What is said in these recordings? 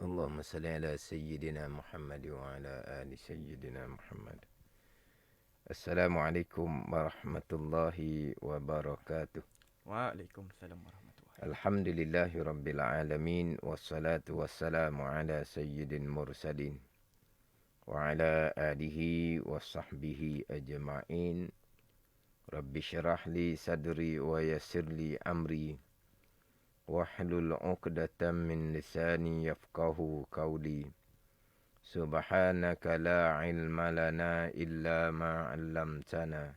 اللهم صل على سيدنا محمد وعلى آل سيدنا محمد. Assalamualaikum warahmatullahi wabarakatuh. Waalaikumsalam warahmatullahi. Alhamdulillahi rabbil alamin. Wassalatu wassalamu ala sayyidil mursalin wa ala alihi wa sahbihi ajma'in. Rabbi syrah li sadri wa yassir li amri wahlul 'uqdatam min lisani yafqahu qawli. Subhanaka la ilma lana illa ma 'allamtana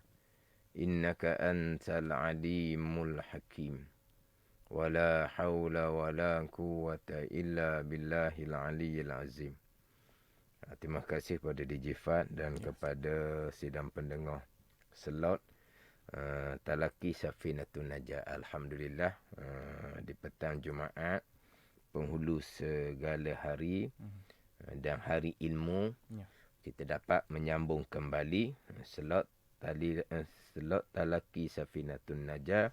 innaka antal alimul hakim. Wala haula wala quwwata illa billahil aliyyil azim. Terima kasih kepada DJ Fat dan kepada sidang pendengar slot Talaki Safinatun Najah. Alhamdulillah, di petang Jumaat, penghulu segala hari dan hari ilmu, kita dapat menyambung kembali slot Talaki Safinatun Najah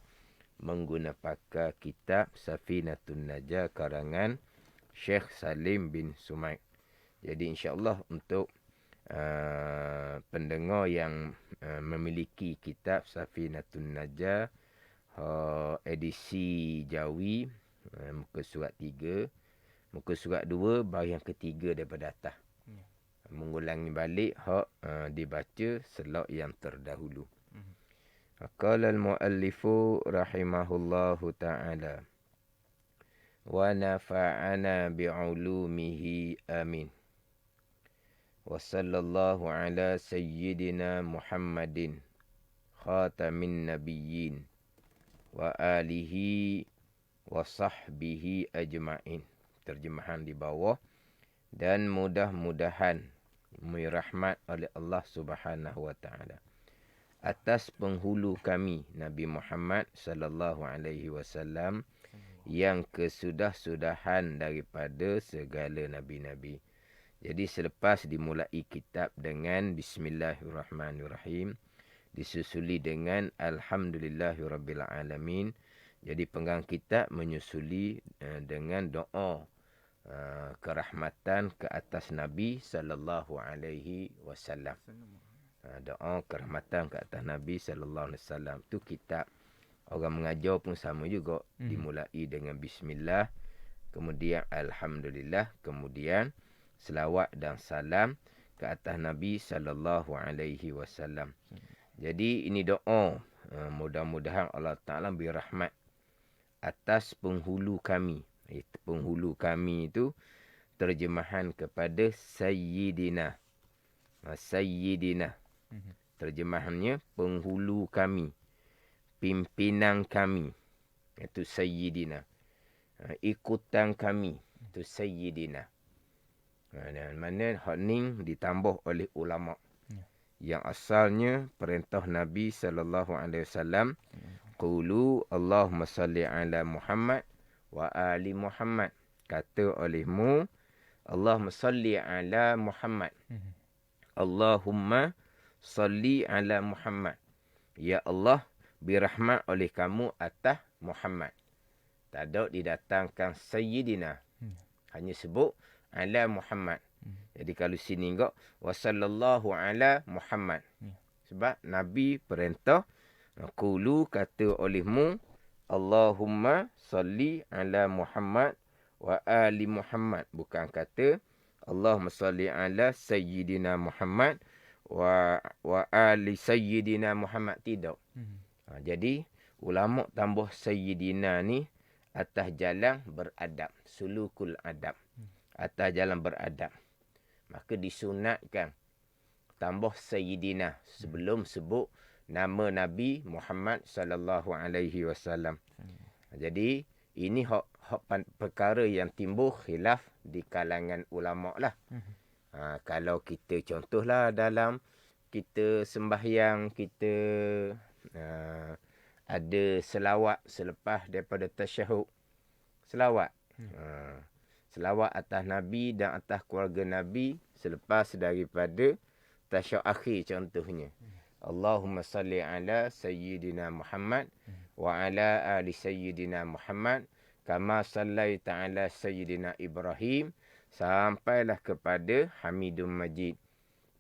menggunakan kitab Safinatun Najah karangan Syekh Salim bin Sumaid. Jadi insya-Allah untuk pendengar yang memiliki kitab Safinatun Najah edisi Jawi, muka surat 3, muka surat 2 bahagian ketiga daripada atas. Mengulangi balik hak dibaca selok yang terdahulu. Qala al-muallifu rahimahullahu ta'ala wa nafa'ana bi'ulumihi amin. Wa sallallahu ala sayyidina Muhammadin khatamin nabiyyin wa alihi wa sahbihi ajma'in. Terjemahan di bawah. Dan mudah-mudahan dirahmat oleh Allah Subhanahu wa taala atas penghulu kami Nabi Muhammad sallallahu alaihi wasallam yang kesudah-sudahan daripada segala nabi-nabi. Jadi selepas dimulai kitab dengan Bismillahirrahmanirrahim, disusuli dengan Alhamdulillahirabbil alamin. Jadi penggang kitab menyusuli dengan doa kerahmatan ke atas Nabi sallallahu alaihi wasallam. Doa kerahmatan ke atas Nabi sallallahu alaihi wasallam. Tu kitab orang mengajar pun sama juga, dimulai dengan bismillah, kemudian alhamdulillah, kemudian selawat dan salam ke atas Nabi sallallahu alaihi wasallam. Jadi ini doa, mudah-mudahan Allah Taala beri rahmat atas penghulu kami. Penghulu kami itu terjemahan kepada Sayyidina. Sayyidina. Terjemahannya penghulu kami, pimpinan kami, itu Sayyidina. Ikutan kami, itu Sayyidina. Dan mana hak ni ditambah oleh ulama. Yang asalnya perintah Nabi sallallahu alaihi wasallam, qulu Allahumma salli ala Muhammad wa ali Muhammad. Kata olehmu, Allahumma salli ala Muhammad. Allahumma salli ala Muhammad. Ya Allah, birahmat oleh kamu atas Muhammad. Tak ada didatangkan Sayyidina. Hanya sebut ala Muhammad. Jadi kalau sini enggak, wa sallallahu ala Muhammad. Sebab Nabi perintah, qulu kata olehmu, Allahumma salli ala Muhammad wa ali Muhammad. Bukan kata Allahumma salli ala Sayyidina Muhammad wa ali Sayyidina Muhammad. Tidak. Jadi ulama tambah Sayyidina ni atas jalan beradab, sulukul adab. Atas jalan beradab. Maka disunatkan tambah Sayyidina sebelum sebut nama Nabi Muhammad sallallahu alaihi wasallam. Jadi ini hak perkara yang timbul khilaf di kalangan ulama lah. Kalau kita contohlah dalam kita sembahyang, kita ada selawat selepas daripada tasyahud. Selawat. Selawat atas Nabi dan atas keluarga Nabi selepas daripada tasyahud akhir contohnya. Allahumma salli ala Sayyidina Muhammad wa ala ali Sayyidina Muhammad kama sallaita ala Sayyidina Ibrahim sampailah kepada Hamidum Majid.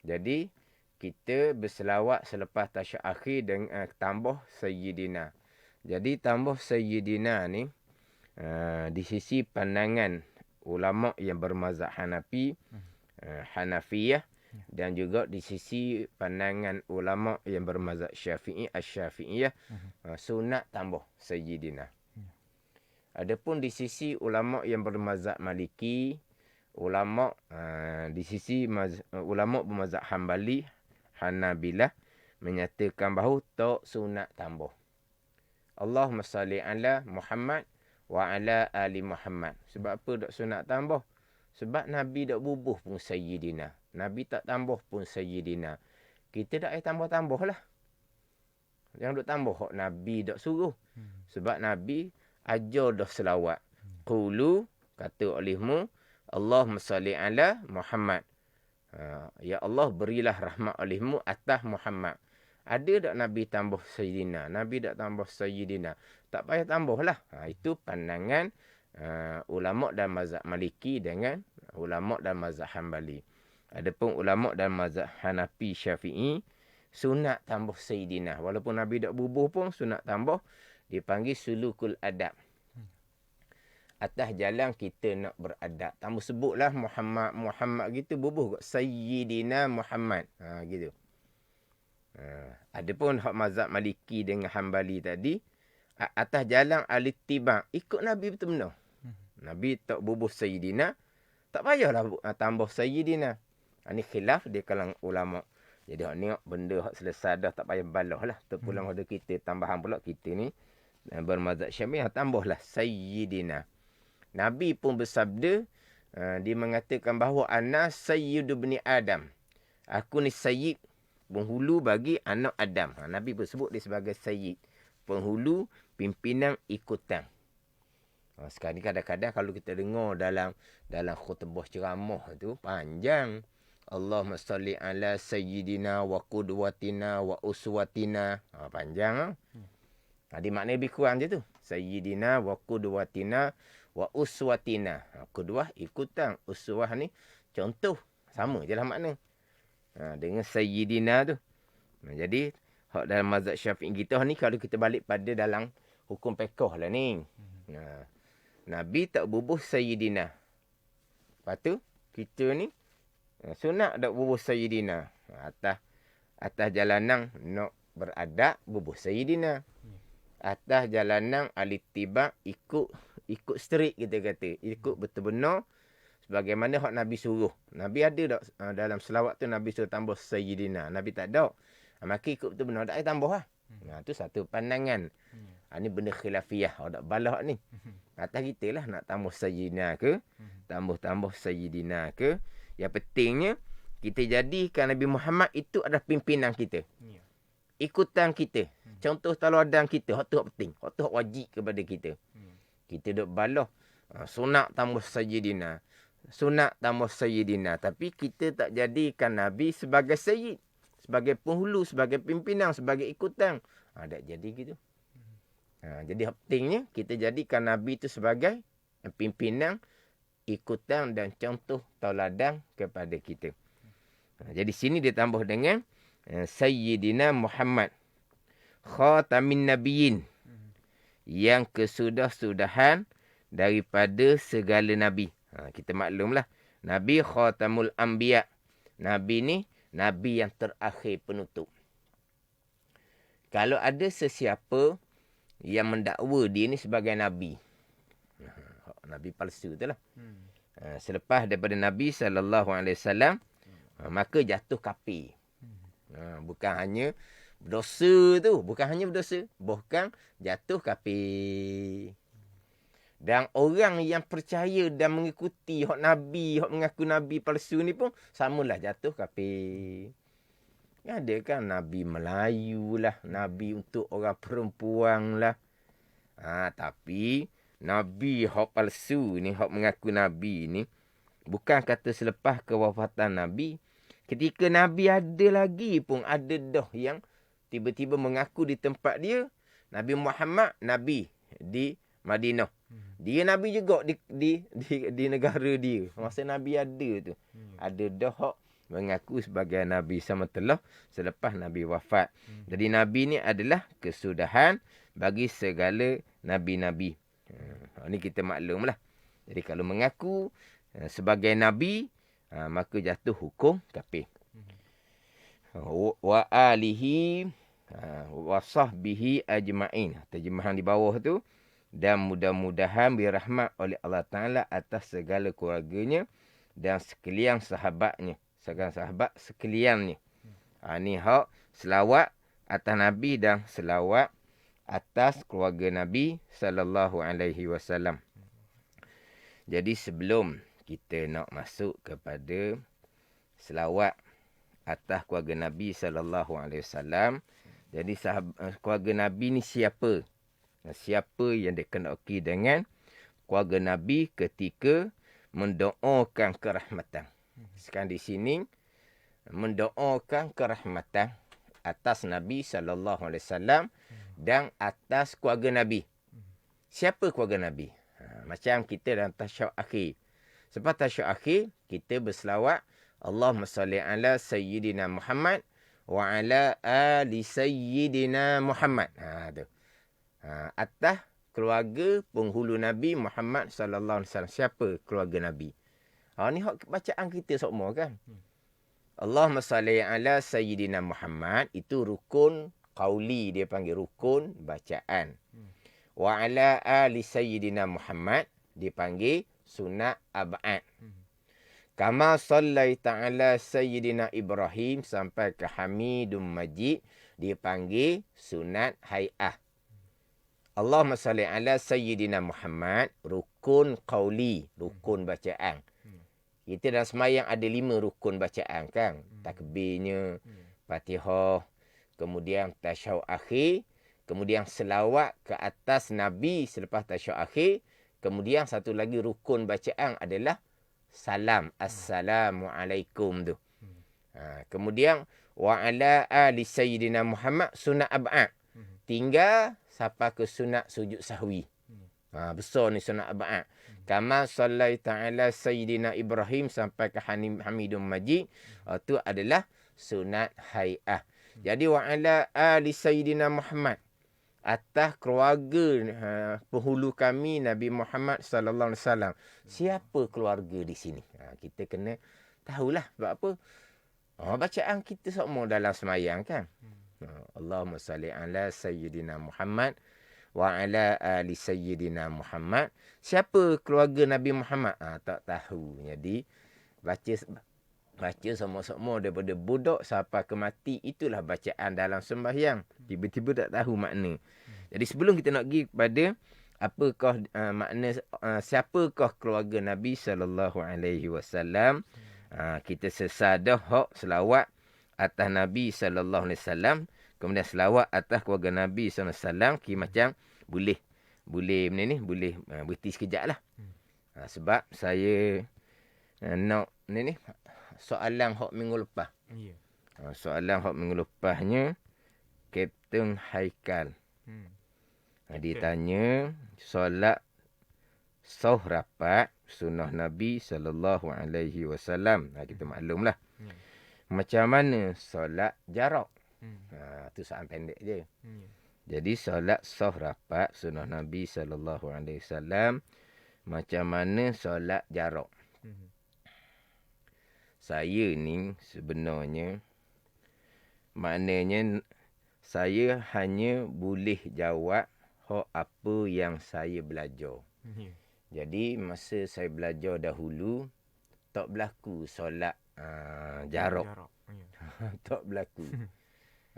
Jadi kita berselawat selepas tasyahud akhir dengan tambah Sayyidina. Jadi tambah Sayyidina ni di sisi pandangan ulama yang bermazhab Hanafi, Hanafiyah, dan juga di sisi pandangan ulama yang bermazhab Syafi'i, Asy-Syafi'iyah, sunat tambah Sayyidina. Adapun di sisi ulama yang bermazhab Maliki, ulama di sisi ulama bermazhab Hambali, Hanabilah, menyatakan bahawa tak sunat tambah. Allahumma salli ala Muhammad wa ala ali Muhammad. Sebab apa tak sunat tambah? Sebab Nabi tak bubuh pun Sayyidina. Nabi tak tambah pun Sayyidina. Kita tak payah tambah-tambah lah. Yang duk tambah hak Nabi tak suruh. Sebab Nabi ajar dah selawat. Qulu, kata olehmu, Allahumma salli ala Muhammad. Ya Allah, berilah rahmat olehmu atas Muhammad. Ada tak Nabi tambah Sayyidina? Nabi tak tambah Sayyidina. Tak payah tambah lah. Itu pandangan ulama' dan mazhab Maliki dengan ulama' dan mazhab Hambali. Adapun ulama' dan mazhab Hanafi, Syafi'i, sunat tambah Sayyidina. Walaupun Nabi tak bubuh pun sunat tambah. Dipanggil sulukul adab. Atas jalan kita nak beradab. Tambah sebutlah Muhammad gitu bubuh kot. Sayyidina Muhammad. Gitu. Adapun hak mazhab Maliki dengan Hambali tadi, atas jalan al-ittiba, ikut Nabi betul-betul. Nabi tak bubuh Sayyidina, tak payahlah tambah Sayyidina. Ini khilaf di kalangan ulama. Jadi hak ni benda hak selesai dah, tak payah balah lah. Terpulang pada kita, tambahan pula kita ni bermazhab Syafi'i, tambahlah Sayyidina. Nabi pun bersabda, dia mengatakan bahawa ana sayyidu bani Adam. Aku ni sayyid, penghulu bagi anak Adam. Nabi pun sebut dia sebagai sayyid, penghulu, pimpinan ikutan. Sekarang ni kadang-kadang kalau kita dengar dalam khutbah ceramah tu panjang. Allahumma salli ala sayyidina wa qudwatina wa uswatina. Panjang. Dia maknanya lebih kurang je tu. Sayyidina wa qudwatina wa uswatina. Qudwah ikutan, uswah ni contoh. Sama je lah makna. Dengan Sayyidina tu. Jadi hak dalam mazhab Syafi'i kita ni, kalau kita balik pada dalam hukum fiqh lah ni. Nabi tak bubuh Sayyidina. Lepas tu kita ni sunat tak bubuh Sayyidina. Atas jalanan nak beradab bubuh Sayyidina. Atas jalanan al-ittiba, ikut straight kita kata. Ikut betul-benar sebagaimana hak Nabi suruh. Nabi ada tak dalam selawat tu Nabi suruh tambah Sayyidina? Nabi tak ada. Maka ikut betul-benar, tak ada tambah lah. Tu satu pandangan. Ini benda khilafiyah. Tak balak ni. Atas kita lah nak tambah Sayyidina ke, tambah Sayyidina ke. Yang pentingnya, kita jadikan Nabi Muhammad itu adalah pimpinan kita. Ikutan kita. Contoh teladan kita. Hak tu hak penting. Hak tu hak wajib kepada kita. Kita duk balah. Sunat tambah Sayyidina. Sunat tambah Sayyidina. Tapi kita tak jadikan Nabi sebagai Sayyid. Sebagai penghulu, sebagai pimpinan, sebagai ikutan. Tak jadi gitu. Jadi pentingnya kita jadikan Nabi itu sebagai pimpinan, ikutan dan contoh tauladan kepada kita. Jadi sini ditambah dengan Sayyidina Muhammad khatamin nabiyyin, yang kesudah-sudahan daripada segala nabi. Kita maklumlah, Nabi khatamul anbiya. Nabi ni Nabi yang terakhir penutup. Kalau ada sesiapa yang mendakwa dia ni sebagai Nabi, Nabi palsu tu lah. Selepas daripada Nabi SAW, maka jatuh kafir. Bukan hanya berdosa tu. Bukan hanya berdosa. Bahkan jatuh kafir. Dan orang yang percaya dan mengikuti hak Nabi, hak mengaku Nabi palsu ni pun samalah jatuh kafir. Ada kan Nabi Melayu lah, Nabi untuk orang perempuan lah. Tapi Nabi hak palsu ni, hak mengaku Nabi ni, bukan kata selepas kewafatan Nabi. Ketika Nabi ada lagi pun ada dah yang tiba-tiba mengaku di tempat dia, Nabi Muhammad Nabi di Madinah. Dia Nabi juga di negara dia. Masa Nabi ada tu. Ada dah hak mengaku sebagai Nabi semetelah selepas Nabi wafat. Jadi Nabi ni adalah kesudahan bagi segala Nabi-Nabi. Ini kita maklumlah. Jadi kalau mengaku sebagai Nabi, maka jatuh hukum kafir. Wa alihi wa sahbihi ajma'in. Terjemahan di bawah tu. Dan mudah-mudahan dirahmat oleh Allah Ta'ala atas segala keluarganya dan sekalian sahabatnya. Segala sahabat sekaliannya. Ni hak selawat atas Nabi dan selawat atas keluarga Nabi sallallahu alaihi wasallam. Jadi sebelum kita nak masuk kepada selawat atas keluarga Nabi sallallahu alaihi wasallam, jadi keluarga Nabi ni siapa? Siapa yang dikenali dengan keluarga Nabi ketika mendoakan kerahmatan. Sekarang di sini mendoakan kerahmatan atas Nabi sallallahu alaihi wasallam dan atas keluarga Nabi. Siapa keluarga Nabi? Macam kita dalam tasyahud akhir. Sebab tasyahud akhir kita berselawat Allahumma salli ala sayyidina Muhammad wa ala ali sayyidina Muhammad. Tu. Atas keluarga penghulu Nabi Muhammad sallallahu alaihi wasallam. Siapa keluarga Nabi? Ni hak bacaan kita semua kan. Allahumma salli ala sayyidina Muhammad itu rukun qauli, dia panggil rukun bacaan. Wa ala ali sayyidina Muhammad dipanggil sunat ab'ad. Kama sallaita ala sayyidina Ibrahim sampai ke Hamidum Majid dipanggil sunat hay'ah. Allahumma salli ala sayyidina Muhammad rukun qauli, rukun bacaan. Kita dalam semayang ada 5 rukun bacaan kan. Takbirnya, Fatihah, kemudian tasyahud akhir, kemudian selawat ke atas Nabi selepas tasyahud akhir, kemudian satu lagi rukun bacaan adalah salam, assalamualaikum tu. Kemudian wa ala ali sayyidina Muhammad sunat ab'ad. Tinggal sampai ke sunat sujud sahwi. Besar ni sunat ab'ad. Kama sallaita ala sayyidina Ibrahim sampai ke Hamidum Majid. Itu adalah sunat hay'ah. Jadi wa ala ali sayyidina Muhammad. Atas keluarga penghulu kami Nabi Muhammad sallallahu alaihi wasallam. Siapa keluarga di sini? Kita kena tahulah sebab apa? Bacaan kita semua dalam semayang kan. Allahumma salli ala sayyidina Muhammad wa ala ali sayyidina Muhammad. Siapa keluarga Nabi Muhammad? Tak tahu. Jadi baca semua-semua daripada budak sampai ke mati, itulah bacaan dalam sembahyang. Tiba-tiba tak tahu makna. Jadi sebelum kita nak pergi kepada apakah makna siapakah keluarga Nabi sallallahu alaihi wasallam, kita sesadah hak selawat atas Nabi sallallahu alaihi wasallam, kemudian selawat atas keluarga Nabi sallallahu alaihi wasallam, macam boleh benda ni boleh berhenti sekejap lah. Sebab saya nak ni soalan hak minggu lepas. Soalan hak minggu lepasnya Kapten Haikal. Dia tanya solat sahur rapat sunnah Nabi sallallahu alaihi wasallam. Kita maklumlah. Macam mana solat jarak? Tu soalan pendek je. Jadi solat sahur rapat sunnah Nabi sallallahu alaihi wasallam, macam mana solat jarak? Saya ni sebenarnya maknanya saya hanya boleh jawab hak apa yang saya belajar. Jadi masa saya belajar dahulu tak berlaku solat jarak. Tak berlaku.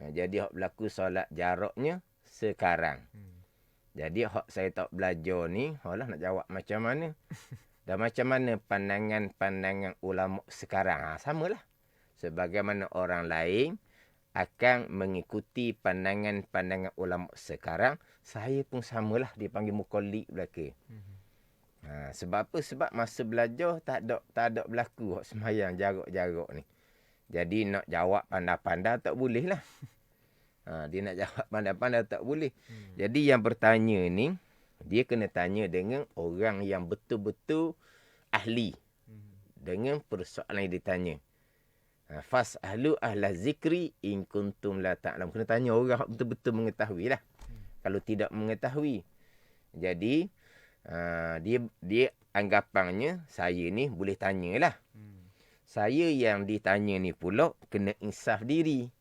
Jadi hak berlaku solat jaraknya sekarang. Jadi hak saya tak belajar ni, alah nak jawab macam mana? Dan macam mana pandangan ulama sekarang? Samalah. Sebagaimana orang lain akan mengikuti pandangan ulama sekarang, saya pun samalah dipanggil muqallid belaka. Sebab apa? Sebab masa belajar tak ada berlaku hak sembahyang jarak-jarak ni. Jadi nak jawab pandai-pandai tak boleh lah. Dia nak jawab pandai-pandai tak boleh. Jadi yang bertanya ni, Dia kena tanya dengan orang yang betul-betul ahli dengan persoalan yang ditanya. Fas'alu ahla zikri in kuntum la ta'lam. Kena tanya orang betul-betul mengetahui lah. Kalau tidak mengetahui. Jadi, dia anggapannya, saya ni boleh tanyalah. Saya yang ditanya ni pula kena insaf diri.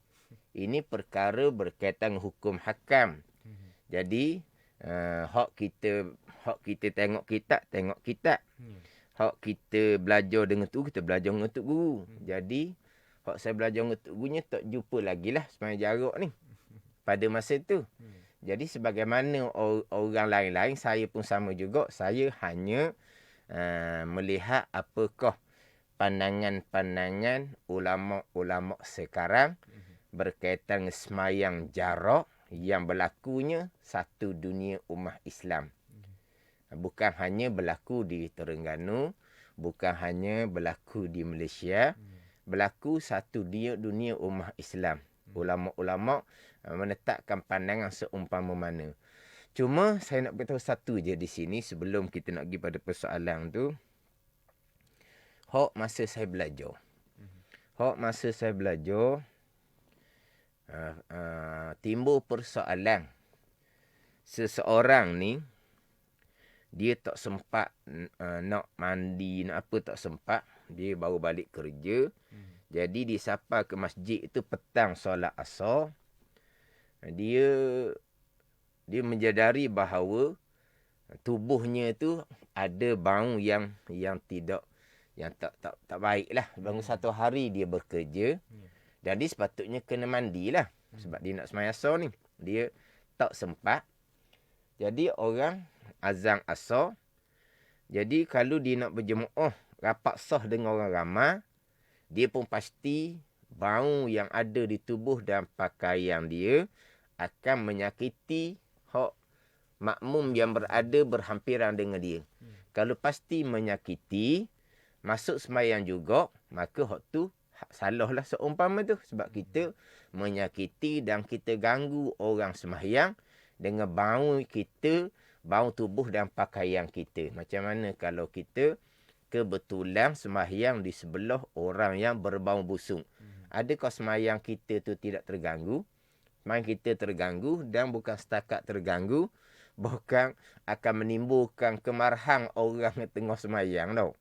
Ini perkara berkaitan hukum hakam. Jadi, hak kita tengok kitab. Hak kita belajar dengan tu, kita belajar dengan tok guru. Jadi, hak saya belajar dengan tok gurunya tak jumpa lagi lah sepanjang jarak ni. Pada masa tu. Jadi, sebagaimana orang lain-lain, saya pun sama juga. Saya hanya melihat apakah pandangan-pandangan ulama-ulama sekarang berkaitan dengan semayang jarak yang berlakunya satu dunia ummah Islam. Bukan hanya berlaku di Terengganu, bukan hanya berlaku di Malaysia, berlaku satu dunia ummah Islam. Ulama-ulama menetapkan pandangan seumpama mana. Cuma saya nak beritahu satu je di sini sebelum kita nak pergi pada persoalan tu. Hak masa saya belajar. Timbul persoalan. Seseorang ni, dia tak sempat nak mandi, nak apa tak sempat. Dia baru balik kerja. Jadi dia sapa ke masjid itu petang solat asar. Dia menyadari bahawa tubuhnya tu ada bau yang tak baik lah. Bangun satu hari dia bekerja. Jadi sepatutnya kena mandilah. Sebab dia nak sembahyang asar ni. Dia tak sempat. Jadi orang azan asar. Jadi kalau dia nak berjemaah rapat sah dengan orang ramai, dia pun pasti bau yang ada di tubuh dan pakaian dia akan menyakiti hak makmum yang berada berhampiran dengan dia. Kalau pasti menyakiti, masuk sembahyang juga, maka hak tu salah lah seumpama tu. Sebab kita menyakiti dan kita ganggu orang sembahyang dengan bau kita, bau tubuh dan pakaian kita. Macam mana kalau kita kebetulan sembahyang di sebelah orang yang berbau busuk. Adakah sembahyang kita tu tidak terganggu? Sembahyang kita terganggu dan bukan setakat terganggu, bahkan akan menimbulkan kemarahan orang yang tengah sembahyang tau.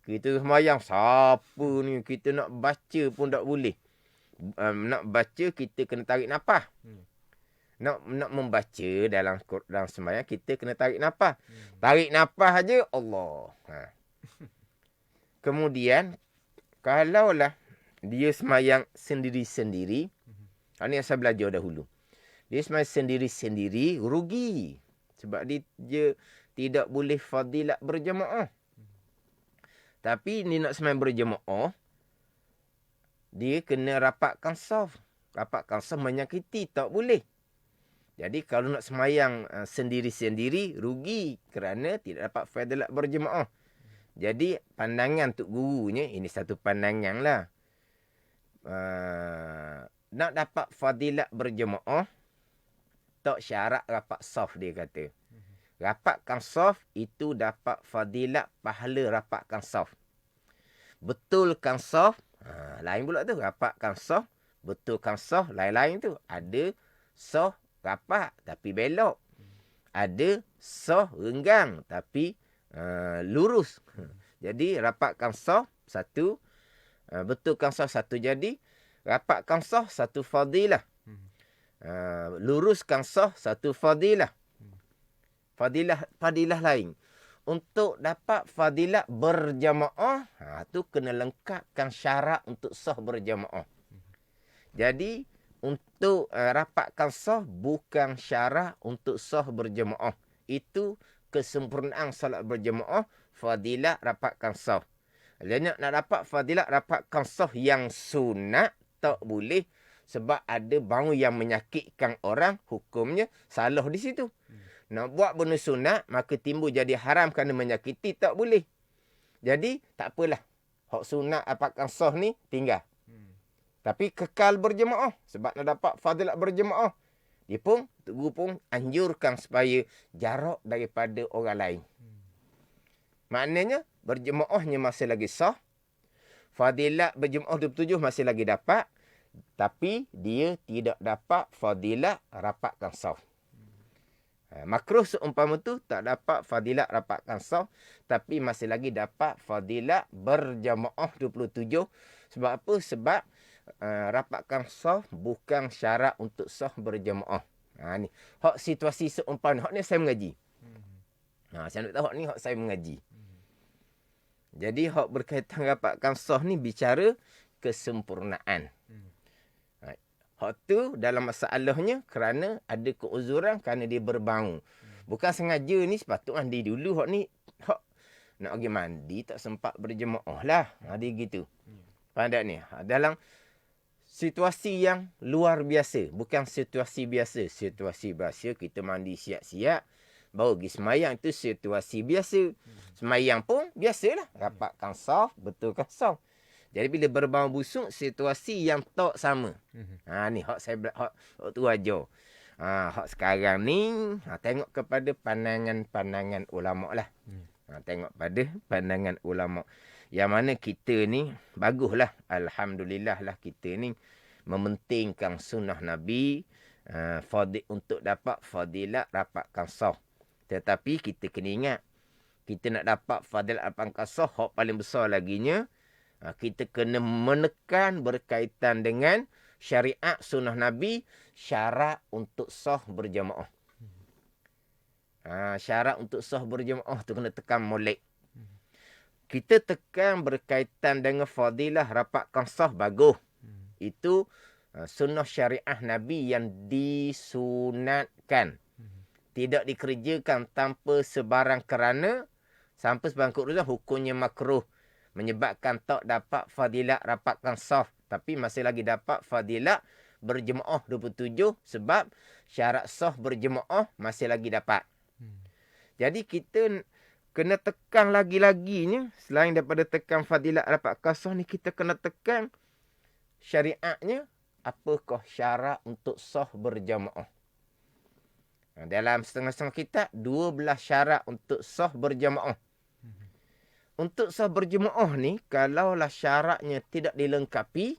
Kita sembahyang, siapa ni? Kita nak baca pun tak boleh. Nak baca, kita kena tarik nafas. Nak membaca dalam sembahyang, kita kena tarik nafas. Tarik nafas aja, Allah. Kemudian, kalaulah dia sembahyang sendiri-sendiri, ini yang saya belajar dahulu. Dia sembahyang sendiri-sendiri, rugi. Sebab dia tidak boleh fadilat berjemaah. Tapi dia nak sembahyang berjemaah, dia kena rapatkan saf. Rapatkan saf menyakiti, tak boleh. Jadi kalau nak sembahyang sendiri-sendiri, rugi kerana tidak dapat fadilat berjemaah. Jadi pandangan tok gurunya, ini satu pandangan lah. Nak dapat fadilat berjemaah, tak syarat rapat saf dia kata. Rapatkan saf itu dapat fadilat pahala rapatkan saf. Betulkan saf, lain pula tu. Rapatkan saf, betulkan saf, lain-lain tu. Ada saf rapat tapi belok. Ada saf renggang tapi lurus. Jadi rapatkan saf satu, betulkan saf satu. Jadi rapatkan saf satu fadilah. Luruskan saf satu fadilah. Fadilah lain. Untuk dapat fadilat berjamaah, tu kena lengkapkan syarat untuk sah berjamaah. Jadi untuk rapatkan sah bukan syarat untuk sah berjamaah. Itu kesempurnaan salat berjamaah, fadilat rapatkan sah. Dan nak dapat fadilat rapatkan sah yang sunat, tak boleh. Sebab ada bau yang menyakitkan orang, hukumnya salah di situ. Nak buat benda sunat, maka timbul jadi haram kerana menyakiti, tak boleh. Jadi, tak apalah. Hak sunat rapatkan sah ni, tinggal. Tapi kekal berjemaah. Sebab nak dapat fadilat berjemaah. Dia pun, guru pun anjurkan supaya jarak daripada orang lain. Maknanya, berjemaahnya masih lagi sah. Fadilat berjemaah 27 masih lagi dapat. Tapi, dia tidak dapat fadilat rapatkan saf. Makruh seumpama tu tak dapat fadilat rapatkan saf, tapi masih lagi dapat fadilat berjamaah 27. Sebab apa? Sebab rapatkan saf bukan syarat untuk saf berjamaah. Ni hak situasi seumpama, hak ni saya mengaji. Saya nak tahu hak ni hak saya mengaji. Jadi hak berkaitan rapatkan saf ni bicara kesempurnaan. Hak tu dalam masalahnya kerana ada keuzuran, kerana dia berbangun. Bukan sengaja ni, sepatutnya dia dulu hak ni hak nak pergi mandi tak sempat berjemaah lah. Dia gitu. Faham tak ni? Dalam situasi yang luar biasa, bukan situasi biasa. Situasi biasa kita mandi siap-siap baru pergi semayang, itu situasi biasa. Semayang pun biasalah, rapatkan saf, betulkan saf. Jadi bila berbau busuk, situasi yang tak sama. Ni hak saya hak tu aja. Hak sekarang ni tengok kepada pandangan-pandangan ulama lah. Tengok pada pandangan ulama. Yang mana kita ni baguslah, alhamdulillah lah kita ni mementingkan sunnah Nabi untuk dapat fadilat rapatkan saf. Tetapi kita kena ingat, kita nak dapat fadilat rapatkan saf, hak paling besar laginya kita kena menekan berkaitan dengan syariat sunnah Nabi, syarat untuk sah berjamaah. Syarat untuk sah berjamaah tu kena tekan molek. Kita tekan berkaitan dengan fadilah rapatkan sah, bagus. Itu sunnah syariah Nabi yang disunatkan. Tidak dikerjakan tanpa sebarang kerana, sampai sebarang kerana hukumnya makruh. Menyebabkan tak dapat fadilat rapatkan saf. Tapi masih lagi dapat fadilat berjemaah 27. Sebab syarat saf berjemaah masih lagi dapat. Jadi kita kena tekan lagi-laginya. Selain daripada tekan fadilat rapatkan saf ni, kita kena tekan syariatnya. Apakah syarat untuk saf berjemaah? Dalam setengah-setengah kitab, 12 syarat untuk saf berjemaah. Untuk sah berjemaah ni, kalaulah syaratnya tidak dilengkapi,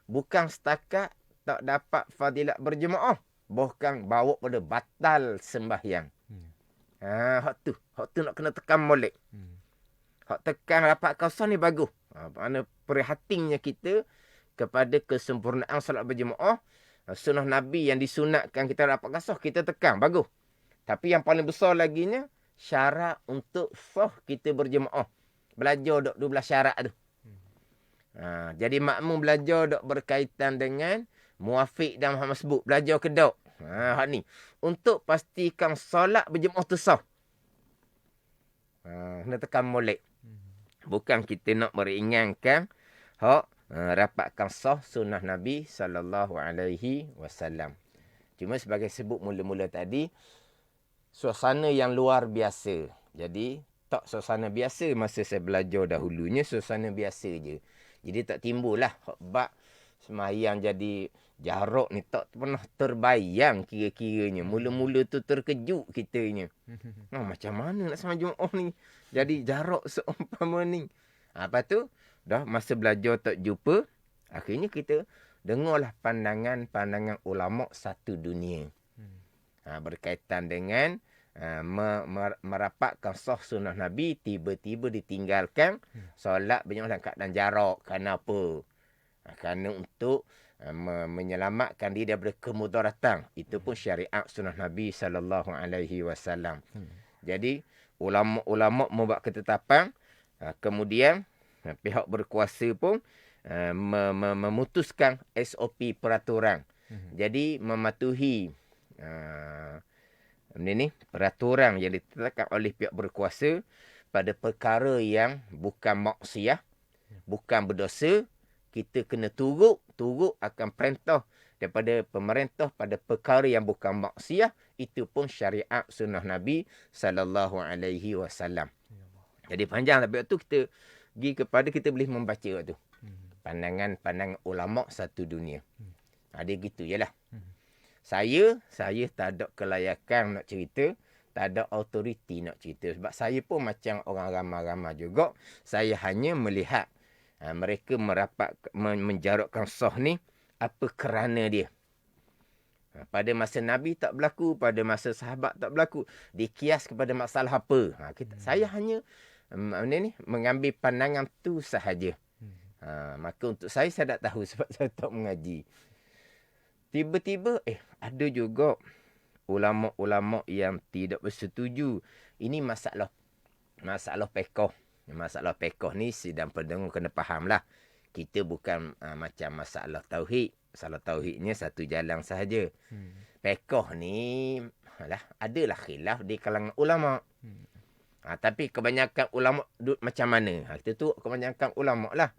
bukan setakat tak dapat fadilat berjemaah, bahkan bawa pada batal sembahyang. Hak tu nak kena tekan molek. Hak tekan rapatkan sah ni bagus. Mana prihatinnya kita kepada kesempurnaan salat berjemaah, sunnah Nabi yang disunatkan kita rapatkan sah, kita tekan, bagus. Tapi yang paling besar laginya, syarat untuk sah kita berjemaah. Belajar dok 12 syarat tu. Jadi makmum belajar dok berkaitan dengan muafiq dan Muhammad sebut. Belajar ke dok? Hak ni. Untuk pastikan solat berjemaah tu sah. Kena tekan molek. Bukan kita nak meringankan hak rapatkan sah sunnah Nabi SAW. Cuma sebagai sebut mula-mula tadi, suasana yang luar biasa. Jadi, tak suasana biasa masa saya belajar dahulunya, suasana biasa je. Jadi, tak timbullah bab semayang jadi jarak ni tak pernah terbayang kira-kiranya. Mula-mula tu terkejut kitanya. Macam mana nak semayang Jumaat ni? Jadi, jarak seumpama ni. Lepas tu, dah masa belajar tak jumpa, akhirnya kita dengarlah pandangan-pandangan ulama satu dunia. Berkaitan dengan merapatkan sah sunnah Nabi, tiba-tiba ditinggalkan solat berjemaah dalam keadaan jarak. Kenapa? Kerana untuk menyelamatkan diri daripada kemudaratan. Itu pun syariat sunnah Nabi SAW. Jadi ulama-ulama membuat ketetapan, kemudian pihak berkuasa pun memutuskan SOP peraturan. Jadi mematuhi peraturan yang ditetapkan oleh pihak berkuasa pada perkara yang bukan maksiyah, bukan berdosa, kita kena turut akan perintah daripada pemerintah pada perkara yang bukan maksiyah. Itu pun syariat sunnah Nabi SAW. Jadi panjang tapi waktu kita pergi kepada, kita boleh membaca waktu pandangan-pandangan ulama satu dunia. Dia gitu je lah. Saya tak ada kelayakan nak cerita, tak ada autoriti nak cerita. Sebab saya pun macam orang ramai-ramai juga. Saya hanya melihat mereka menjarutkan sah ni apa kerana dia. Pada masa Nabi tak berlaku, pada masa sahabat tak berlaku. Dikias kepada masalah apa. Saya hanya mengambil pandangan tu sahaja. Maka untuk saya tak tahu sebab saya tak mengaji. Tiba-tiba, ada juga ulama-ulama yang tidak bersetuju. Ini masalah pekoh. Masalah pekoh ni sidang pendengar kena faham lah. Kita bukan macam masalah tauhid. Masalah tauhidnya satu jalan sahaja. Pekoh ni adalah khilaf di kalangan ulama. Tapi kebanyakan ulama macam mana? Kita tu kebanyakan ulama lah.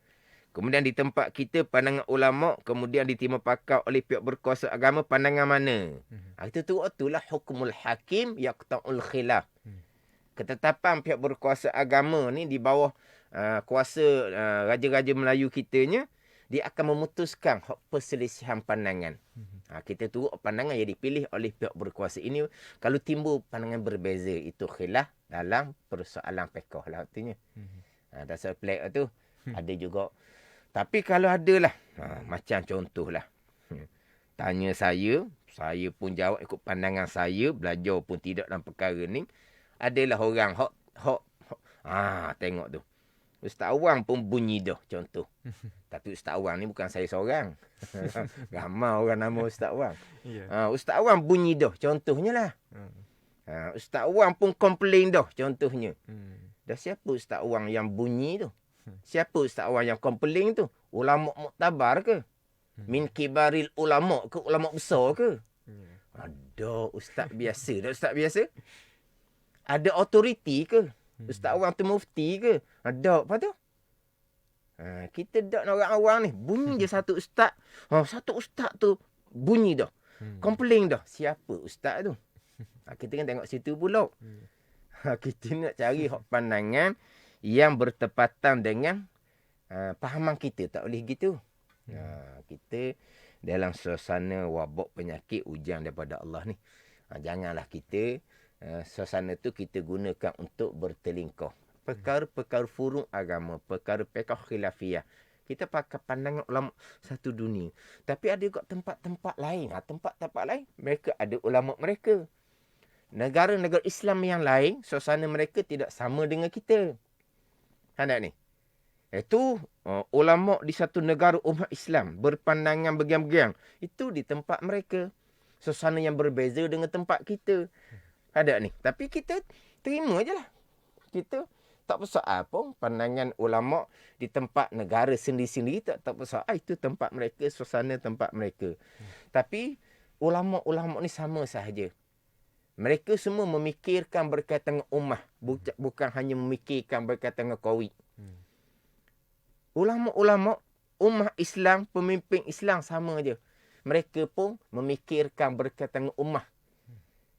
Kemudian di tempat kita pandangan ulama, kemudian diterima pakar oleh pihak berkuasa agama pandangan mana? Kita tu itulah hukumul hakim yaqta'ul khilaf. Ketetapan pihak berkuasa agama ni di bawah kuasa raja-raja Melayu kitanya, dia akan memutuskan perselisihan pandangan. Kita tu pandangan yang dipilih oleh pihak berkuasa ini. Kalau timbul pandangan berbeza, itu khilaf dalam persoalan fiqh lah artinya. Dasar pelik tu. Ada juga. Tapi kalau ada lah, macam contohlah. Tanya saya pun jawab ikut pandangan saya, belajar pun tidak dalam perkara ni. Adalah orang tengok tu. Ustaz Awang pun bunyi dah contoh. Tapi Ustaz Awang ni bukan saya seorang. Ramai orang nama Ustaz Awang. Ustaz Awang bunyi dah contohnya lah. Ustaz Awang pun komplain dah contohnya. Dah siapa Ustaz Awang yang bunyi tu? Siapa Ustaz Awang yang komplain tu? Ulama muktabar ke? Min kibaril ulama ke? Ulama besar ke? Ada ustaz biasa. Ada ustaz biasa? Ada autoriti ke? Ustaz Awang tu mufti ke? Ada apa tu? Kita tak nak orang awam ni. Bunyi je satu ustaz. Satu ustaz tu bunyi dah. Komplain dah. Siapa ustaz tu? Kita kan tengok situ pula. Kita nak cari pandangan yang bertepatan dengan pahaman kita. Tak boleh gitu. Kita dalam suasana wabak penyakit ujian daripada Allah ni. Janganlah kita suasana tu kita gunakan untuk bertelingkah. Perkara-perkara furu' agama, perkara fiqh khilafiyah. Kita pakai pandangan ulama satu dunia. Tapi ada juga tempat-tempat lain. Tempat-tempat lain, mereka ada ulama mereka. Negara-negara Islam yang lain, suasana mereka tidak sama dengan kita. Hendak ni. Itu ulama di satu negara umat Islam berpandangan begiang-begiang. Itu di tempat mereka. Suasana yang berbeza dengan tempat kita. Ada ni. Tapi kita terima je lah. Kita tak persoal pun pandangan ulama di tempat negara sendiri-sendiri tak persoal. Itu tempat mereka, suasana tempat mereka. Tapi ulama-ulama ni sama sahaja. Mereka semua memikirkan berkaitan dengan ummah. Bukan hanya memikirkan berkaitan dengan Covid. Ulama-ulama ummah Islam, pemimpin Islam sama je. Mereka pun memikirkan berkaitan dengan ummah.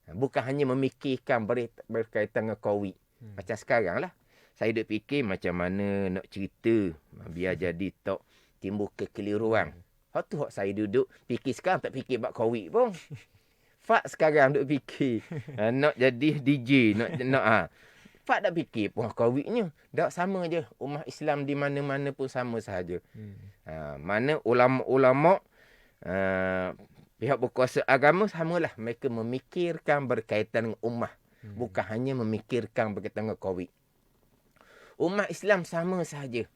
Bukan hanya memikirkan berkaitan dengan Covid. Macam sekarang lah. Saya duk fikir macam mana nak cerita. Biar jadi tak timbul kekeliruan. Hak tu hak saya duduk fikir sekarang. Tak fikir bab Covid pun. Fak sekarang duk fikir. Nak jadi DJ. Fak tak fikir pun Covidnya. Tak sama je. Ummah Islam di mana-mana pun sama sahaja. Mana ulama-ulama pihak berkuasa agama samalah. Mereka memikirkan berkaitan dengan ummah. Bukan hanya memikirkan berkaitan dengan Covid. Ummah Islam sama sahaja.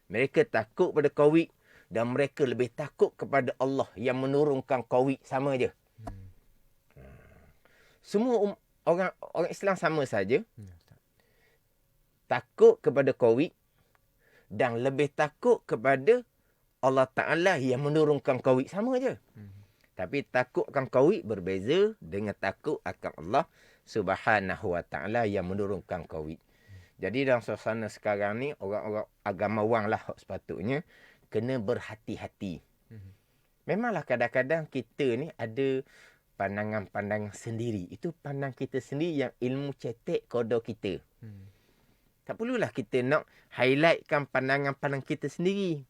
Mereka takut pada Covid. Dan mereka lebih takut kepada Allah yang menurunkan Covid. Sama je. Semua orang Islam sama saja. Takut kepada Covid. Dan lebih takut kepada Allah Ta'ala yang menurunkan Covid. Sama je. Tapi takut akan Covid berbeza dengan takut akan Allah Subhanahu Wa Ta'ala yang menurunkan Covid. Jadi dalam suasana sekarang ni, orang-orang agamawan lah sepatutnya kena berhati-hati. Memanglah kadang-kadang kita ni ada pandangan-pandangan sendiri. Itu pandang kita sendiri yang ilmu cetek kodoh kita. Tak perlulah kita nak highlightkan pandangan-pandangan kita sendiri.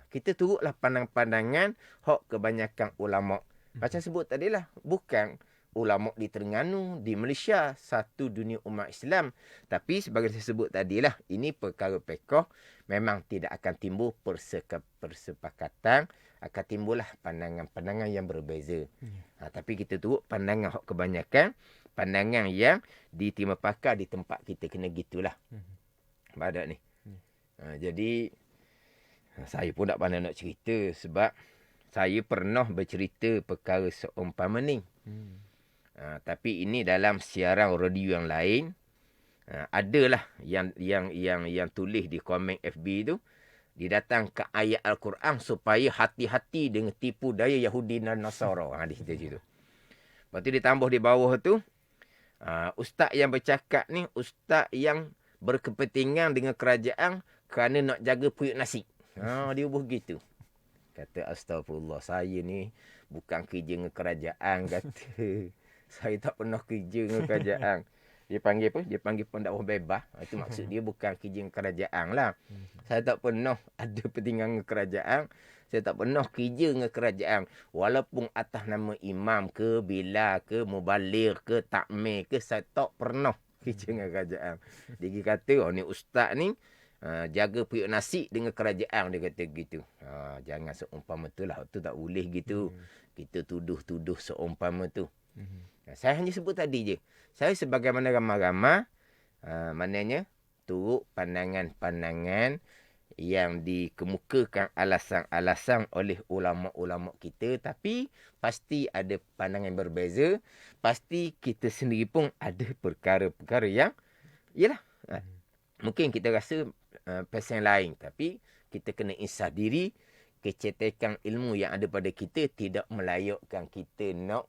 Kita turutlah pandangan-pandangan hok kebanyakan ulama'. Macam sebut tadilah, bukan ulama' di Terengganu, di Malaysia, satu dunia umat Islam. Tapi sebagai saya sebut tadilah, ini perkara pekoh, memang tidak akan timbul persepakatan, akan timbullah pandangan-pandangan yang berbeza. Tapi kita turut pandangan hok kebanyakan, pandangan yang diterima pakar di tempat kita kena gitulah. Pada ni. Jadi, saya pun tak pandai nak cerita sebab saya pernah bercerita perkara seumpama ni. Tapi ini dalam siaran radio yang lain. Adalah yang tulis di komen FB tu, didatangkan ayat Al-Quran supaya hati-hati dengan tipu daya Yahudi dan Nasara. Di situ. Lepas tu ditambah di bawah tu, ustaz yang bercakap ni, ustaz yang berkepentingan dengan kerajaan kerana nak jaga periuk nasi. Dia begitu. Kata astagfirullah, saya ni bukan kerja dengan kerajaan, kata. Saya tak pernah kerja dengan kerajaan. Dia panggil apa? Dia panggil pendakwah bebas. Itu maksud dia bukan kerja dengan kerajaan lah. Saya tak pernah ada kepentingan dengan kerajaan. Saya tak pernah kerja dengan kerajaan. Walaupun atas nama imam ke, bila ke, mubaligh ke, takmir ke, saya tak pernah kerja dengan kerajaan. Dia kata, ni ustaz ni, jaga periuk nasi dengan kerajaan, dia kata gitu. Jangan seumpama tu lah. Tu tak boleh gitu. Kita tuduh-tuduh seumpama tu. Saya hanya sebut tadi je. Saya sebagaimana ramai-ramai, maknanya turut pandangan-pandangan yang dikemukakan alasan-alasan oleh ulama'-ulama' kita. Tapi pasti ada pandangan yang berbeza. Pasti kita sendiri pun ada perkara-perkara yang, yalah, mungkin kita rasa pasal lain, tapi kita kena insaf diri. Kecetekan ilmu yang ada pada kita tidak melayakkan kita nak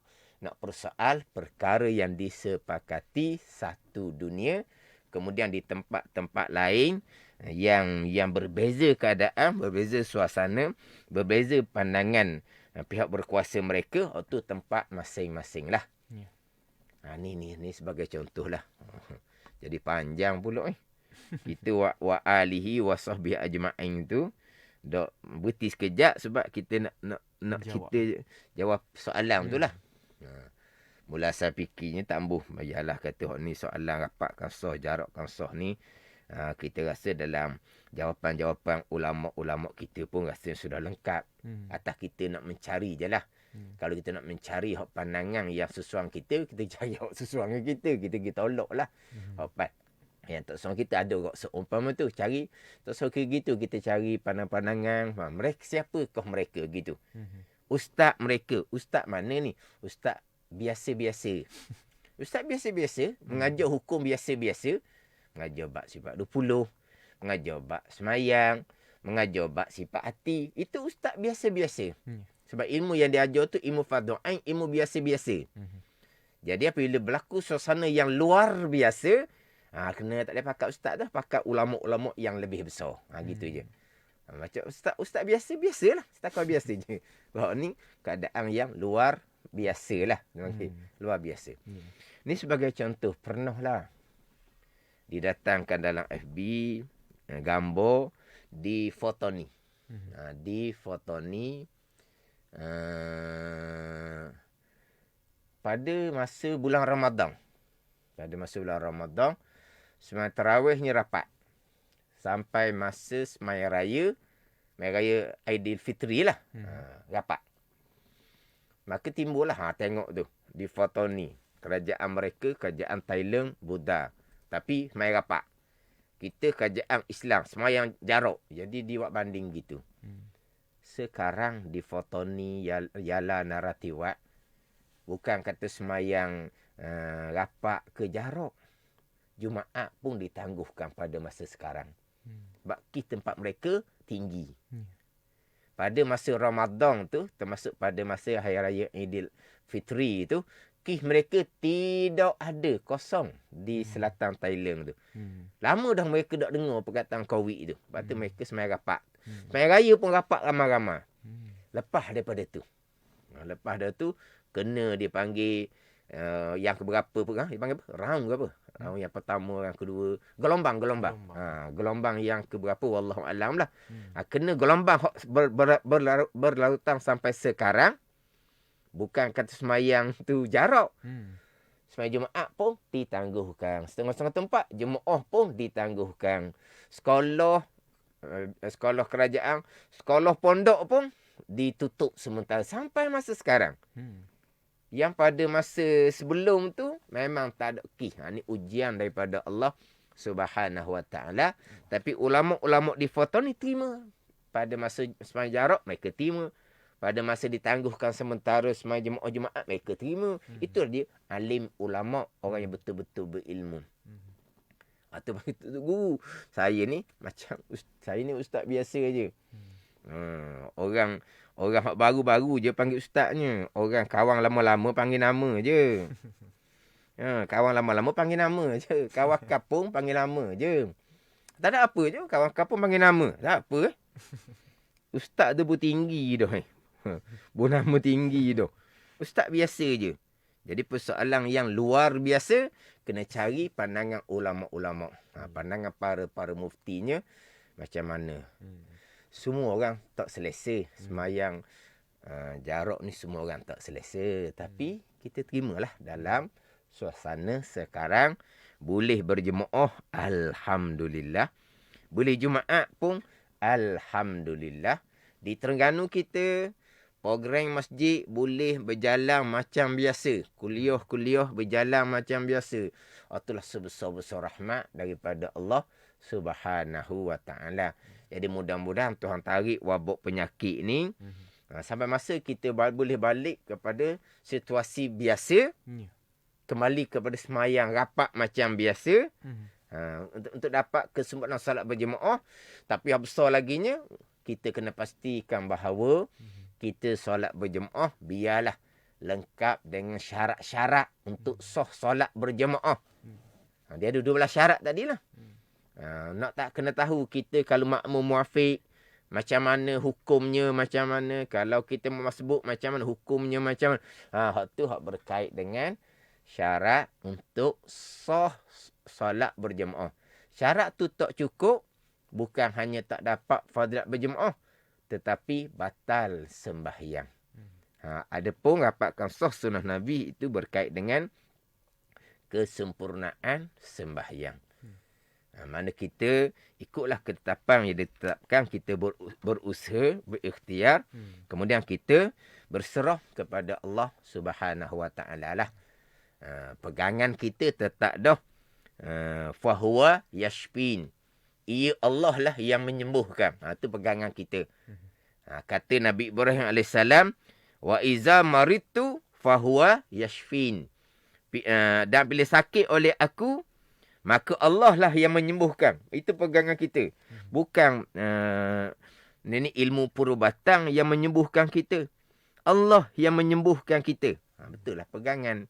persoal perkara yang disepakati satu dunia, kemudian di tempat-tempat lain yang berbeza keadaan, berbeza suasana, berbeza pandangan pihak berkuasa mereka, itu tempat masing-masing lah. Ni sebagai contoh lah. Jadi panjang pula kita wa alihi wa sahbihi ajma'in tu dok berhenti sekejap sebab kita nak jawab. Kita jawab soalan tu lah. Mula saya fikirnya tambah, yalah kata ni soalan rapatkan sah, jarakkan sah ni, kita rasa dalam jawapan-jawapan ulama'-ulama' kita pun rasa sudah lengkap. Atas kita nak mencari je lah. Kalau kita nak mencari pandangan yang sesuai kita cari sesuai kita. Kita tolak lah. Yang tak sesuai kita ada orang seumpama tu. Cari tak sesuai gitu. Kita cari pandangan-pandangan. Mereka siapakah mereka gitu. Ustaz mereka. Ustaz mana ni? Ustaz biasa-biasa. Ustaz biasa-biasa. Mengajar hukum biasa-biasa. Mengajar bab sifat 20. Mengajar bab semayang. Mengajar bab sifat hati. Itu ustaz biasa-biasa. Sebab ilmu yang dia ajar tu ilmu fardhu ain, ilmu biasa-biasa. Jadi apabila berlaku suasana yang luar biasa, kena tak boleh pakat ustaz dah, pakat ulama'-ulama' yang lebih besar. Gitu je. Macam ustaz biasa-biasa lah. Setakat biasa je. Bahawa ni keadaan yang luar biasa lah. Luar biasa. Ni sebagai contoh. Pernah lah didatangkan dalam FB gambar di foto ni. Di foto ni pada masa bulan Ramadan. Sembahyang tarawihnya rapat. Sampai masa sembahyang raya Aidilfitri lah. Rapat. Maka timbullah tengok tu di foto ni. Kerajaan mereka, kerajaan Thailand, Buddha. Tapi sembahyang rapat. Kita kerajaan Islam, sembahyang jarak. Jadi dibuat banding gitu. Sekarang di foto ni ialah naratiwat. Bukan kata semayang rapat ke jarak. Jumaat pun ditangguhkan pada masa sekarang. Sebab tempat mereka tinggi. Pada masa Ramadan tu, termasuk pada masa Hari Raya Aidil Fitri tu, mereka tidak ada, kosong di selatan Thailand tu. Lama dah mereka dah dengar perkataan Covid tu. Lepas tu mereka semayang rapat. Semayang raya pun rapat ramai-ramai. Lepas daripada tu. Lepas dah tu, kena dia panggil yang keberapa pun. Dia panggil apa? Round ke apa? Yang pertama, yang kedua. Gelombang. Gelombang yang keberapa, wallahu alam lah. Kena gelombang berlarutan sampai sekarang. Bukan kata semayang tu jarak. Semayang Jumaat pun ditangguhkan. Setengah-setengah tempat, Jumaat pun ditangguhkan. Sekolah kerajaan, sekolah pondok pun ditutup sementara sampai masa sekarang. Yang pada masa sebelum tu memang tak ada ni ujian daripada Allah Subhanahu Wa Taala. Tapi ulama-ulama di foto ni terima. Pada masa semayang jarak mereka terima. Pada masa ditangguhkan sementara semayang Jumaat mereka terima. Itu dia alim ulama, orang yang betul-betul berilmu. Atau guru. Saya ni macam saya ni ustaz biasa je. Orang baru-baru je panggil ustaznya. Orang kawan lama-lama panggil nama je. Kawan lama-lama panggil nama je. Kawan kapung panggil nama je. Tak ada apa je. Kawan kapung panggil nama. Tak apa. Ustaz tu tinggi dah. Nama tinggi dah. Ustaz biasa je. Jadi persoalan yang luar biasa, kena cari pandangan ulama-ulama. Pandangan para muftinya macam mana. Semua orang tak selesa semayang jarak ni, semua orang tak selesa. Tapi kita terimalah dalam suasana sekarang. Boleh berjemaah, alhamdulillah. Boleh Jumaat pun, alhamdulillah. Di Terengganu kita, program masjid boleh berjalan macam biasa. Kuliah berjalan macam biasa. Itulah sebesar-besar rahmat daripada Allah Subhanahu Wa Taala. Jadi mudah-mudahan Tuhan tarik wabak penyakit ni sampai masa kita boleh balik kepada situasi biasa. Kembali kepada semayang rapat macam biasa. Untuk dapat kesempatan salat berjemaah. Tapi yang besar laginya, kita kena pastikan bahawa kita solat berjemaah biarlah lengkap dengan syarat-syarat untuk sah solat berjemaah. Dia ada 12 syarat tadilah. Nak tak kena tahu kita kalau makmum muafiq macam mana hukumnya, macam mana. Kalau kita masbuk macam mana hukumnya, macam mana. Hak tu hak berkait dengan syarat untuk sah solat berjemaah. Syarat tu tak cukup, bukan hanya tak dapat fadilat berjemaah, tetapi batal sembahyang. Adapun rapatkan sah sunnah Nabi itu berkait dengan kesempurnaan sembahyang. Mana kita ikutlah ketetapan yang ditetapkan, kita berusaha, berikhtiar, kemudian kita berserah kepada Allah Subhanahu Wa Taala lah. Pegangan kita tetap dah fahuwa yashfin. Ia Allah lah yang menyembuhkan. Itu pegangan kita. Kata Nabi Ibrahim AS, wa iza maritu fahuwa yashfin. Dan bila sakit oleh aku, maka Allah lah yang menyembuhkan. Itu pegangan kita. Bukan ini ilmu perubatan yang menyembuhkan kita. Allah yang menyembuhkan kita. Betul lah pegangan.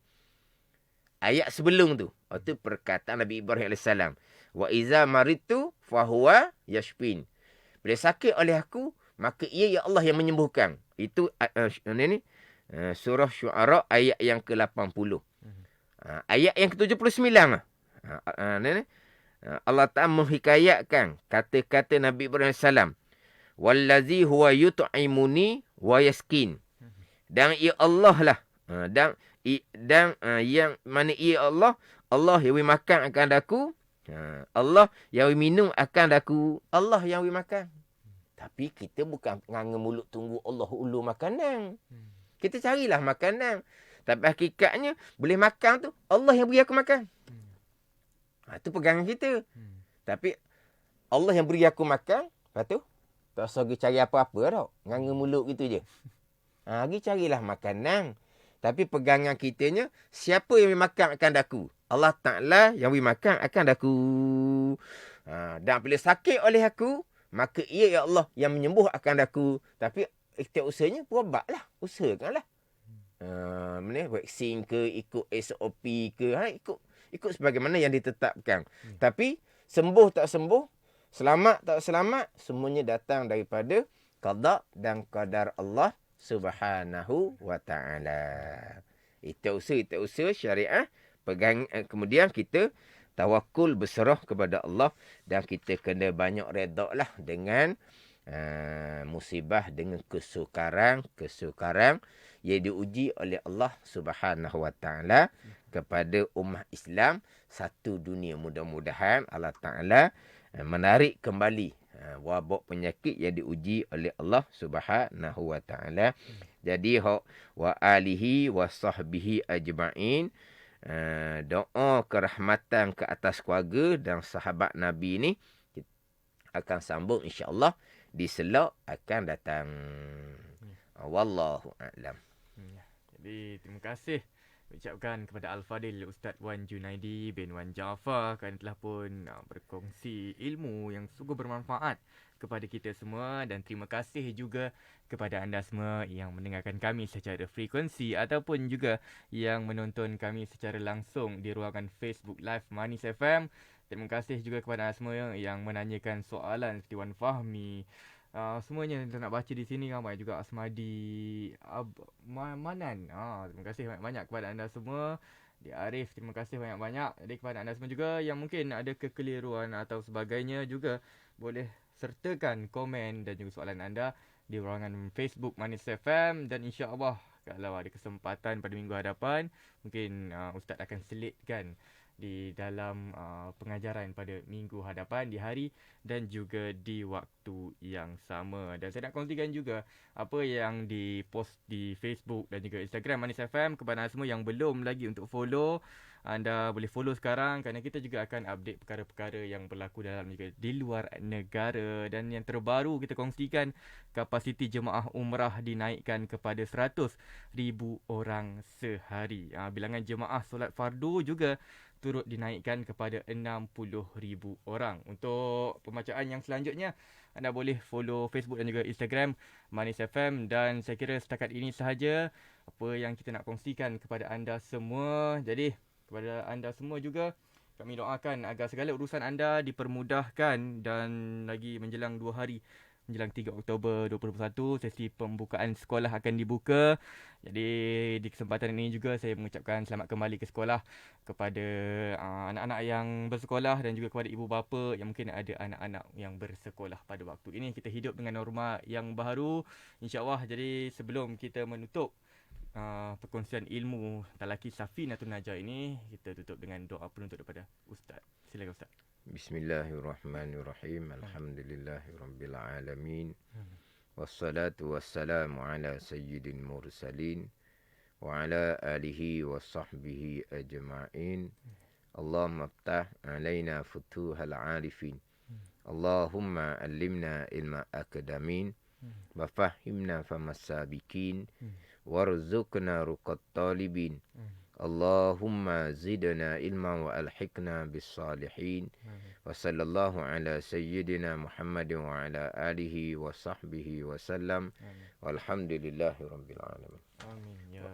Ayat sebelum tu. Itu perkataan Nabi Ibrahim AS. Wa iza maritu fahuwa yashfin. Bila sakit oleh aku, maka ia ya Allah yang menyembuhkan. Itu surah Syu'ara ayat yang ke-80. Ayat yang ke-79. Allah Ta'ala menghikayatkan kata-kata Nabi Ibrahim AS. Wallazi huwa yut'imuni wa yaskin. Dan ia Allah lah. Dan yang mana ia Allah yang makan akan aku. Allah yang minum akan aku. Allah yang makan. Tapi kita bukan nganga mulut tunggu Allah ulu makanan. Kita carilah makanan. Tapi hakikatnya boleh makan tu Allah yang beri aku makan. Itu pegangan kita. Tapi Allah yang beri aku makan, lepas tu tak usah pergi cari apa-apa tau. Nganga mulut gitu je. Pergi carilah makanan. Tapi pegangan kitanya, siapa yang beri makan akan daku? Allah Ta'ala yang beri makan akan daku. Dan bila sakit oleh aku, maka ia ya Allah yang menyembuh akan daku. Tapi ikhtiar usahanya berobatlah. Usahakanlah. Vaksin ke, ikut SOP ke, ikut sebagaimana yang ditetapkan. Tapi sembuh tak sembuh, selamat tak selamat, semuanya datang daripada qada dan qadar Allah Subhanahu Wa Taala. Itu usaha syariah. Kemudian kita tawakul, berserah kepada Allah, dan kita kena banyak redha lah dengan musibah, dengan kesukaran yang diuji oleh Allah Subhanahu Wa Taala kepada umat Islam satu dunia. Mudah-mudahan Allah Taala menarik kembali wabak penyakit yang diuji oleh Allah Subhanahu Wa Taala. Jadi wa alihi wa sahbihi ajma'in, doa kerahmatan ke atas keluarga dan sahabat Nabi ni kita akan sambung insya-Allah di selok akan datang. Wallahu a'lam. Jadi terima kasih ucapkan kepada Al-Fadil Ustaz Wan Junaidi bin Wan Jaafar kerana telah pun berkongsi ilmu yang sungguh bermanfaat kepada kita semua, dan terima kasih juga kepada anda semua yang mendengarkan kami secara frekuensi ataupun juga yang menonton kami secara langsung di ruangan Facebook Live Manis FM. Terima kasih juga kepada anda semua yang menanyakan soalan seperti Wan Fahmi. Semuanya kita nak baca di sini, ramai juga Asmadi Manan. Terima kasih banyak-banyak kepada anda semua. Di Arif, terima kasih banyak-banyak. Jadi kepada anda semua juga yang mungkin ada kekeliruan atau sebagainya juga, boleh sertakan komen dan juga soalan anda di ruangan Facebook Manis FM, dan insya-Allah kalau ada kesempatan pada minggu hadapan, mungkin Ustaz akan selitkan di dalam pengajaran pada minggu hadapan, di hari dan juga di waktu yang sama. Dan saya nak kongsikan juga apa yang dipost di Facebook dan juga Instagram Manis FM. Kepada anda semua yang belum lagi untuk follow, anda boleh follow sekarang, kerana kita juga akan update perkara-perkara yang berlaku dalam juga di luar negara. Dan yang terbaru kita kongsikan, kapasiti jemaah umrah dinaikkan kepada 100,000 orang sehari. Bilangan jemaah solat fardu juga turut dinaikkan kepada 60,000 orang. Untuk pembacaan yang selanjutnya, anda boleh follow Facebook dan juga Instagram Manis FM. Dan saya kira setakat ini sahaja apa yang kita nak kongsikan kepada anda semua. Jadi kepada anda semua juga, kami doakan agar segala urusan anda dipermudahkan, dan lagi menjelang 2 hari menjelang 3 Oktober 2021, sesi pembukaan sekolah akan dibuka. Jadi di kesempatan ini juga saya mengucapkan selamat kembali ke sekolah kepada anak-anak yang bersekolah, dan juga kepada ibu bapa yang mungkin ada anak-anak yang bersekolah pada waktu ini. Kita hidup dengan norma yang baru, insya-Allah. Jadi sebelum kita menutup perkongsian ilmu Talaki Safinatun Najah ini, kita tutup dengan doa penutup daripada Ustaz. Silakan Ustaz. Bismillahirrahmanirrahim. Alhamdulillahirabbil alamin. Wassalatu wassalamu ala sayyidil mursalin wa ala alihi wa sahbihi ajma'in. Allahumma aftah alaina futuhal arifin. Allahumma allimna ilma akadamin. Wa fahimna famas sabiqin. Warzuqna ruqat talibin. Allahumma zidna ilma wa alhiqna bis salihin. Wa sallallahu ala sayyidina Muhammadin wa ala alihi wa sahbihi wa sallam. Walhamdulillahi rabbil alamin. Amin ya